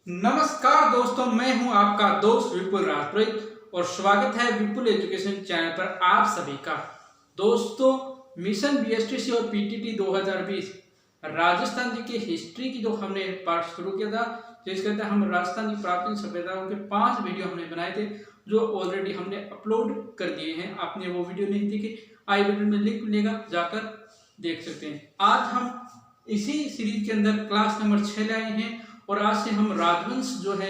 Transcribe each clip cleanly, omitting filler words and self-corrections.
नमस्कार दोस्तों, मैं हूं आपका दोस्त विपुल राजपुरोहित और स्वागत है विपुल एजुकेशन चैनल पर आप सभी का। दोस्तों, मिशन बीएसटीसी और पीटीटी 2020 राजस्थान जी की हिस्ट्री की जो हमने पार्ट शुरू किया था, जिसके अंदर हम राजस्थान की प्राचीन सभ्यताओं के 5 वीडियो हमने बनाए थे जो ऑलरेडी हमने अपलोड कर दिए हैं। आपने वो वीडियो नहीं देखी, आई बटन में लिंक मिलेगा, जाकर देख सकते हैं। आज हम इसी सीरीज के अंदर क्लास नंबर 6 लाए हैं और आज से हम राजवंश जो है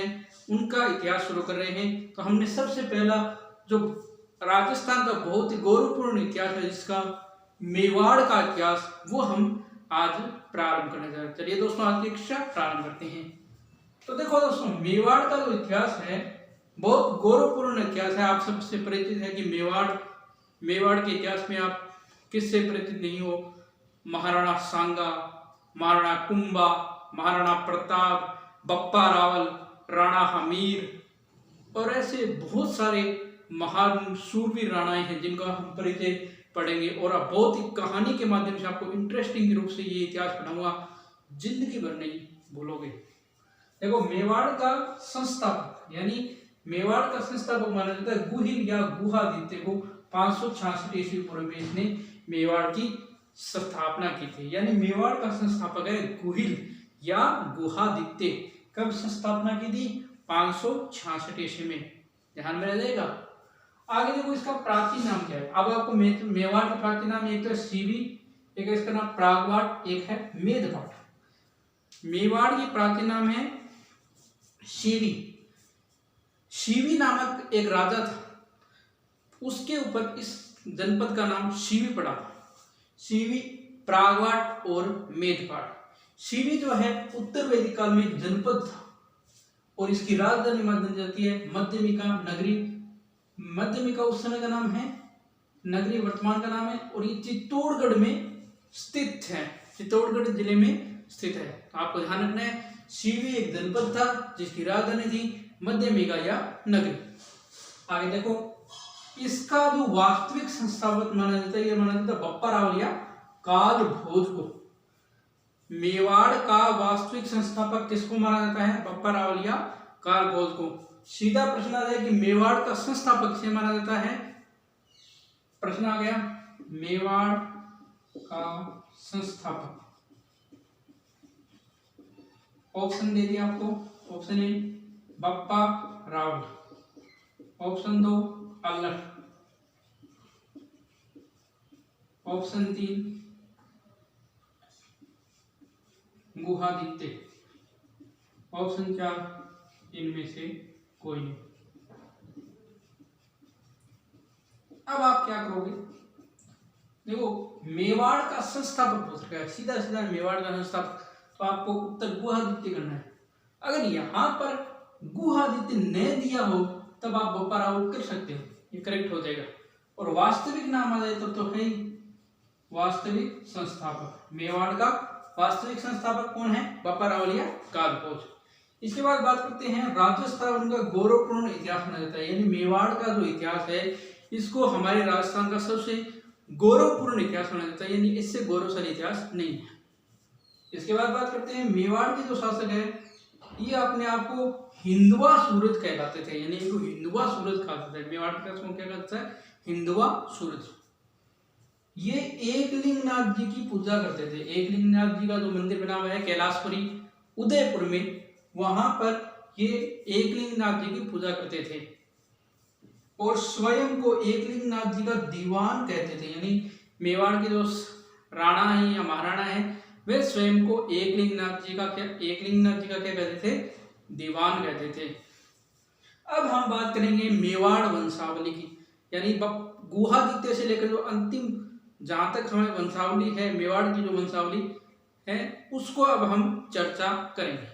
उनका इतिहास शुरू कर रहे हैं। तो हमने सबसे पहला जो राजस्थान का बहुत ही गौरवपूर्ण इतिहास है, जिसका मेवाड़ का इतिहास, वो हम आज प्रारंभ करने जा रहे हैं। चलिए दोस्तों, आज की कक्षा प्रारंभ करते हैं। तो देखो दोस्तों, मेवाड़ का जो इतिहास है बहुत गौरवपूर्ण इतिहास है। आप सबसे परिचित है कि मेवाड़ के इतिहास में आप किससे परिचित नहीं हो। महाराणा सांगा, महाराणा कुंभा, महाराणा प्रताप, बप्पा रावल, राणा हमीर और ऐसे बहुत सारे महान शूरवीर राणाएं हैं जिनका हम परिचय पढ़ेंगे और आप बहुत ही कहानी के माध्यम से आपको इंटरेस्टिंग रूप से ये इतिहास पढ़ाऊंगा, जिंदगी भर नहीं भूलोगे। देखो, मेवाड़ का संस्थापक यानी मेवाड़ का संस्थापक माना जाता है गुहिल या गुहादित्य को। 566 ईस्वी पूर्व में इसने मेवाड़ की स्थापना की थी। यानी मेवाड़ का संस्थापक है गुहिल या गुहादित्य। कब स्थापना की थी? 566 ईस्वी में। ध्यान में रह जाएगा। आगे देखो, इसका प्राचीन नाम क्या है। अब आपको मेवाड़ का प्राचीन नाम, एक तो सीवी, एक इसका नाम प्रागवाट, एक है मेदवाट। मेवाड़ की प्राचीन नाम है शिवी। शिवी नामक एक राजा था, उसके ऊपर इस जनपद का नाम शिवी पड़ा। शिवी, प्रागवाट और मेदवाट। शिवी जो है उत्तर वैदिक काल में एक जनपद था और इसकी राजधानी मानी जाती है मध्यमिका नगरी। मध्यमिका उस समय का नाम है, नगरी वर्तमान का नाम है, और ये चित्तौड़गढ़ में स्थित है। चित्तौड़गढ़ जिले में स्थित है। तो आपको ध्यान रखना है, शिवी एक जनपद था जिसकी राजधानी थी मध्यमिका या नगरी। आगे देखो, इसका जो वास्तविक संस्थापक माना जाता है, ये माना जाता है बप्पा रावल या काल भोज को। मेवाड़ का वास्तविक संस्थापक किसको माना जाता है? बप्पा रावल या काल भोज को। सीधा प्रश्न आ जाए कि मेवाड़ का संस्थापक से माना जाता है। प्रश्न आ गया, मेवाड़ का संस्थापक। ऑप्शन दे दिया आपको। Option A Bappa Rawal, option 2 Allat, option 3 Guhaditya, option 4 इनमें से कोई नहीं। अब आप क्या करोगे? देखो, मेवाड़ का संस्थापक पूछ रहा है, सीधा सीधा मेवाड़ का संस्थापक, तो आपको उत्तर गुहादित्य करना है। अगर यहां पर गुहादित्य ने दिया हो तब आप बप्पा रावल कर सकते हो, ये करेक्ट हो जाएगा। और वास्तविक नाम आ जाए तब तो है वास्तविक संस्थापक। मेवाड़ का वास्तविक संस्थापक कौन है? बप्पा रावल या काल भोज। इसके बाद बात करते हैं राजस्थान का गौरवपूर्ण इतिहास माना जाता है। यानी मेवाड़ का जो इतिहास है, इसको हमारे राजस्थान का सबसे गौरवपूर्ण इतिहास माना जाता है। यानी इससे गौरवशाली इतिहास नहीं है। इसके बाद बात करते हैं मेवाड़ के जो शासक है, ये अपने आप को हिंदुआ सूरज कहलाते थे। यानी इनको हिंदुआ सूरज कहते थे। मेवाड़ के क्या कहता है? हिंदुआ सूरज। ये एकलिंगनाथ जी की पूजा करते थे। एकलिंगनाथ जी का जो मंदिर बना हुआ है कैलाशपुरी उदयपुर में, वहां पर ये एकलिंगनाथ जी की पूजा करते थे और स्वयं को एकलिंगनाथ जी का दीवान कहते थे। यानी मेवाड़ के जो राणा है या महाराणा है, वे स्वयं को एकलिंगनाथ जी का क्या कहते थे? दीवान कहते थे। अब हम बात करेंगे मेवाड़ वंशावली की। यानी गुहादित्य से लेकर जो अंतिम जहां तक हमें वंशावली है, मेवाड़ की जो वंशावली है, उसको अब हम चर्चा करेंगे।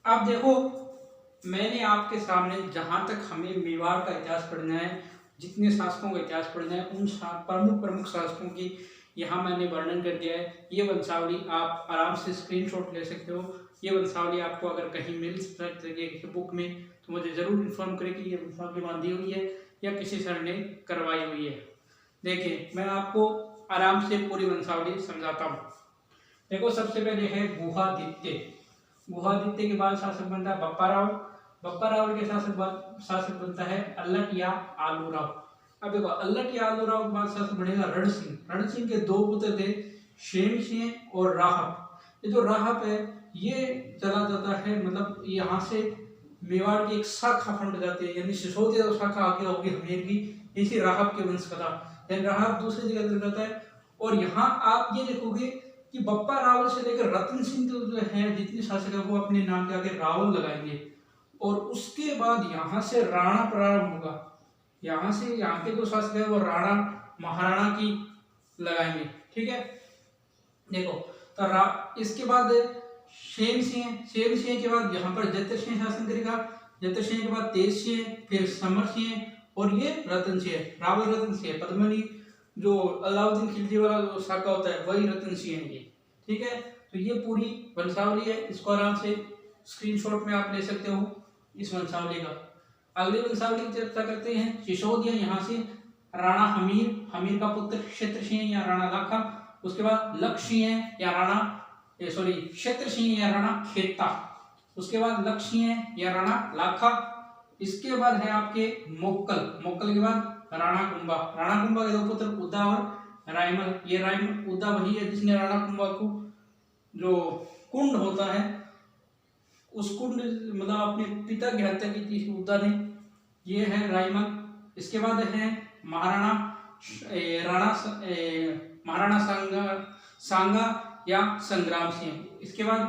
अब देखो, मैंने आपके सामने जहां तक हमें मेवाड़ का इतिहास पढ़ना है, जितने शासकों का इतिहास पढ़ना है, उन प्रमुख शासकों की यहाँ मैंने वर्णन कर दिया है। ये वंशावली आप आराम से स्क्रीनशॉट ले सकते हो। ये वंशावली आपको अगर कहीं मिल सके बुक में, तो मुझे जरूर इन्फॉर्म करें कि ये वंशावली वहाँ दी हुई है या किसी सर ने करवाई हुई है। देखिए मैं आपको आराम से पूरी वंशावली समझाता हूँ। देखो सबसे पहले है गुहादित्य। गुहादित्य के बाद शासक बनता है बप्पा राव। बप्पा राव के शासक बनता है अल्लट या आलूराव। अब देखो अल्लट या आलूराव के बाद शासक बनेगा रण सिंह। रण सिंह के दो पुत्र थे, शेम सिंह और राहब। ये जो राहब है ये चला जाता है, मतलब यहाँ से मेवाड़ की एक शाखा फंड जाती है, यानी सिसोदिया जो शाखा आगे होगी हमीर की, इसी राहब के वंश का था। यानी राहब दूसरी जगह चल जाता है। और यहाँ आप ये देखोगे कि बप्पा रावल से लेकर रतन सिंह जो है जितने शासक है वो अपने नाम के आगे रावल लगाएंगे। और उसके बाद यहाँ से राणा प्रारंभ होगा। यहाँ से यहाँ के जो शासक है वो राणा महाराणा की लगाएंगे। ठीक है, देखो तो इसके बाद शेम सिंह के बाद यहाँ पर जतर सिंह शासन करेगा। जतर सिंह के बाद तेज सिंह, फिर समर सिंह और ये रतन सिंह, रावल रतन सिंह। पद्मनी जो अलाउद्दीन खिलजी वाला जो शाखा होता है वही रतन सिंह है ये। ठीक है, तो ये पूरी वंशावली है, इसको आराम से स्क्रीनशॉट में आप ले सकते हो इस वंशावली का। अगली वंशावली की चर्चा करते हैं। सिसोदिया, यहाँ से राणा हमीर का पुत्र क्षेत्र सिंह या राणा लाखा। उसके बाद लक्ष्य सिंह या राणा क्षेत्र सिंह या राणा खेता। उसके बाद लक्ष्य सिंह या राणा लाखा। इसके बाद है आपके मोक्कल के बाद राणा कुंभा के दो पुत्र उदा और रायमल। ये रायमल उदा वही है जिसने राणा कुंभा को जो कुंड होता है उस कुंड मतलब अपने पिता की हत्या की थी उदा ने, ये है रायमल। इसके बाद है महाराणा सांगा या संग्राम सिंह। इसके बाद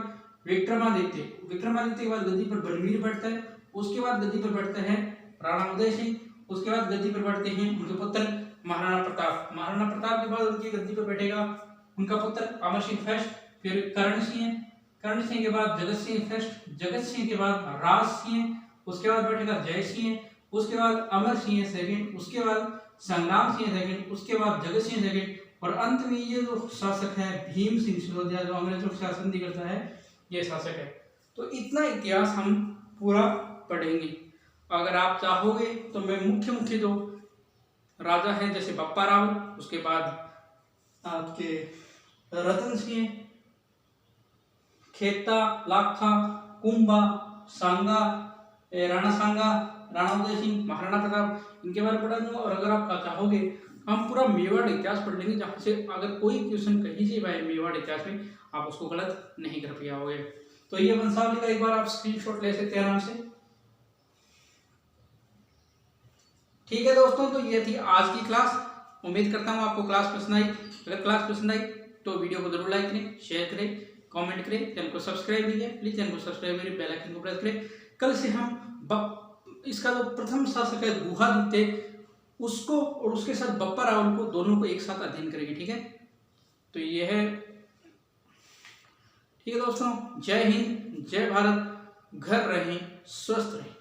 विक्रमादित्य के बाद गद्दी पर बलवीर बैठता है। उसके बाद गद्दी पर बैठते हैं राणा उदय सिंह। उसके बाद गद्दी पर बैठते हैं उनके पुत्र महाराणा प्रताप के बाद उनकी गद्दी पर बैठेगा उनका पुत्र अमर सिंह फर्स्ट। फिर कर्ण सिंह के बाद जगत सिंह के बाद राज सिंह। उसके बाद बैठेगा जय सिंह। उसके बाद अमर सिंह सेकंड। उसके बाद संग्राम सिंह सेकंड। उसके बाद जगत सिंह सेकंड। और अंत में ये जो शासक है भीम सिंह सिसोदिया जो अंग्रेजों का शासन करता है ये शासक है। तो इतना इतिहास हम पूरा पढ़ेंगे। अगर आप चाहोगे तो मैं मुख्य जो राजा है जैसे बप्पा रावल, उसके बाद आपके रतन सिंह, खेता, लाखा, कुंभा, सांगा, राणा उदय सिंह, महाराणा प्रताप, इनके बारे में पढ़ा दूंगा। और अगर आप चाहोगे हम पूरा मेवाड़ इतिहास पढ़ लेंगे, जहाँ से अगर कोई क्वेश्चन कहीं से भाई मेवाड़ इतिहास में आप उसको गलत नहीं कर पाओगे। तो ये वंशावली का एक बार आप स्क्रीनशॉट ले सकते हैं आराम से। ठीक है दोस्तों, तो ये थी आज की क्लास। उम्मीद करता हूँ आपको क्लास पसंद आई। अगर क्लास पसंद आई तो वीडियो को जरूर लाइक करें, शेयर करें, कमेंट करें, चैनल को सब्सक्राइब कीजिए। प्लीज चैनल को सब्सक्राइब करें, बेल आइकन को प्रेस करें। कल से हम इसका जो प्रथम शासक है गुहादित्य उसको और उसके साथ बप्पा रावल को दोनों को एक साथ अध्ययन करेंगे। ठीक है, तो ये है। ठीक है दोस्तों, जय हिंद, जय भारत, घर रहें, स्वस्थ रहें।